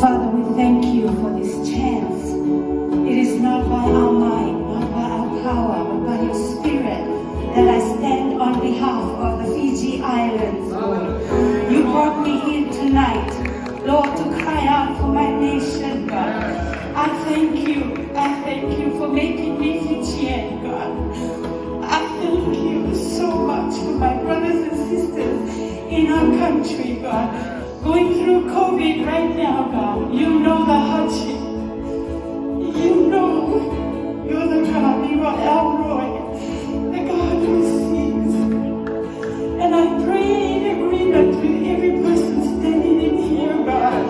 Father, we thank you for this chance. It is not by our might, not by our power, but by your Spirit that I stand on behalf of the Fiji Islands, Lord. You brought me here tonight, Lord, to cry out for my nation, God. I thank you for making me Fijian, God. I thank you so much for my brothers and sisters in our country, God. Going through COVID right now, God. You know the hardship. You know you're the God, you are Elroy, the God who sees. And I pray in agreement with every person standing in here, God,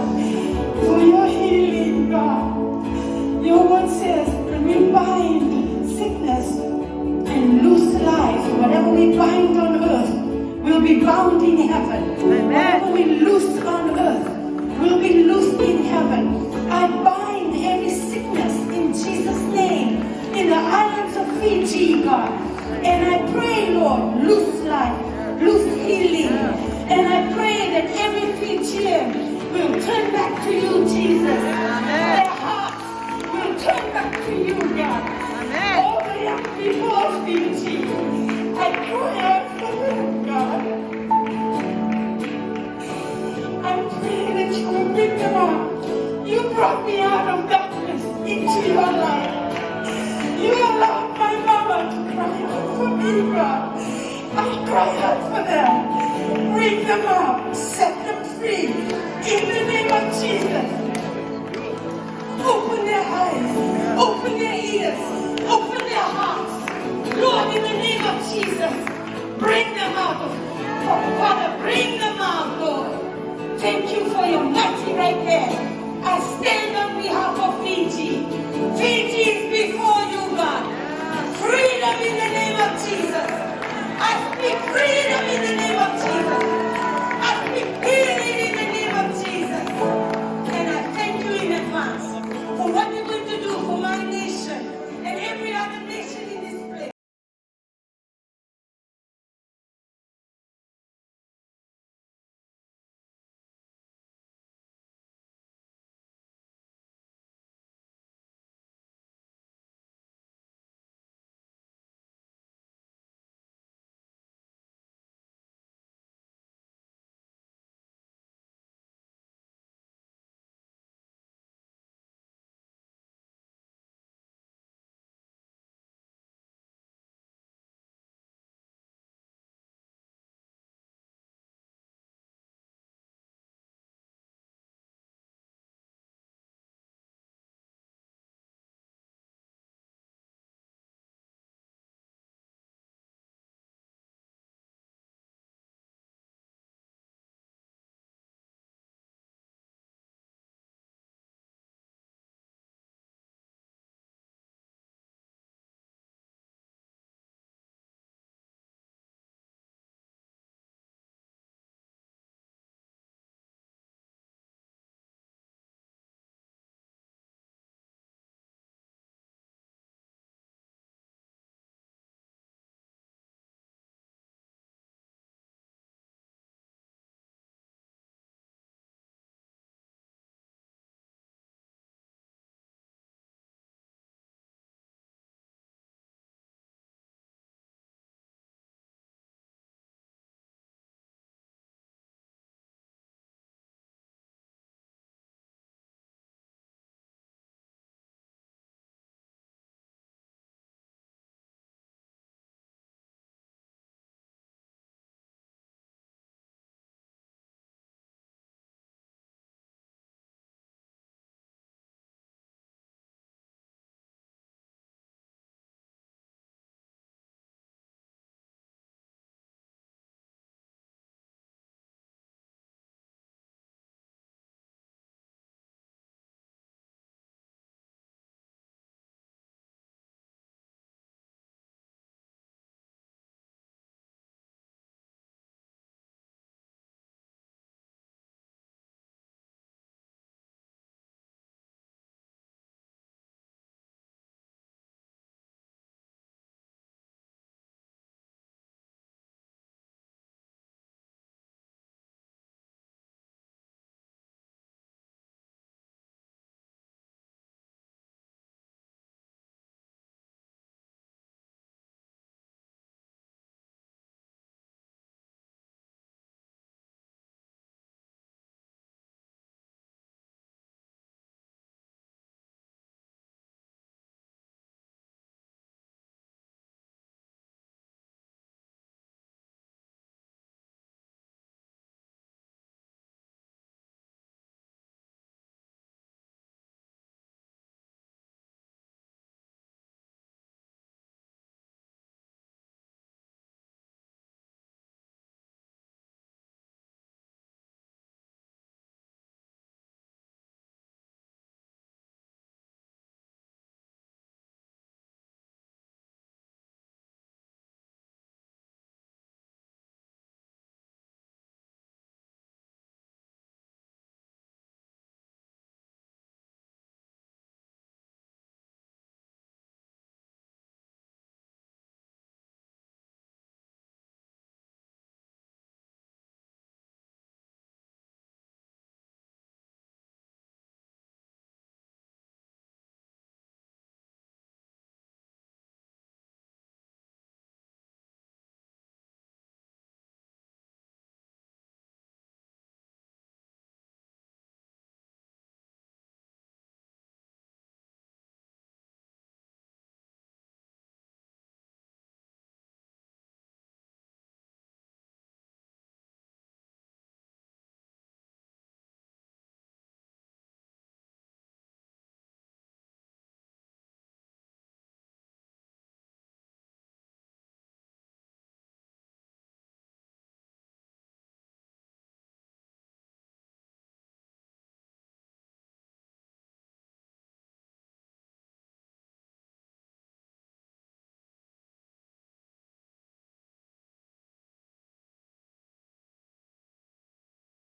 for your healing, God. Your word says, when we bind sickness and loose life, whatever we bind on earth will be bound in heaven. Whatever we loose on earth will be loosed in heaven. I bind every sickness in Jesus' name in the islands of Fiji, God. And I pray, Lord, loose life, loose healing. And I pray that every Fijian will turn back to you, Jesus. Their hearts will turn back to you, God. All the young people of Fiji, I cry out for them, God. I pray that you will bring them out. You brought me out of darkness into your light. You allowed my mama to cry out for me, God. I cry out for them. Bring them out. Set them free. In the name of Jesus. Open their eyes. Open their ears. Open their hearts. Lord, in the name of Jesus, bring them out. Father, bring them out, Lord. Thank you for your mighty right hand. I stand on behalf of Fiji. Fiji is before you, God. Freedom in the name of Jesus. I speak freedom in the name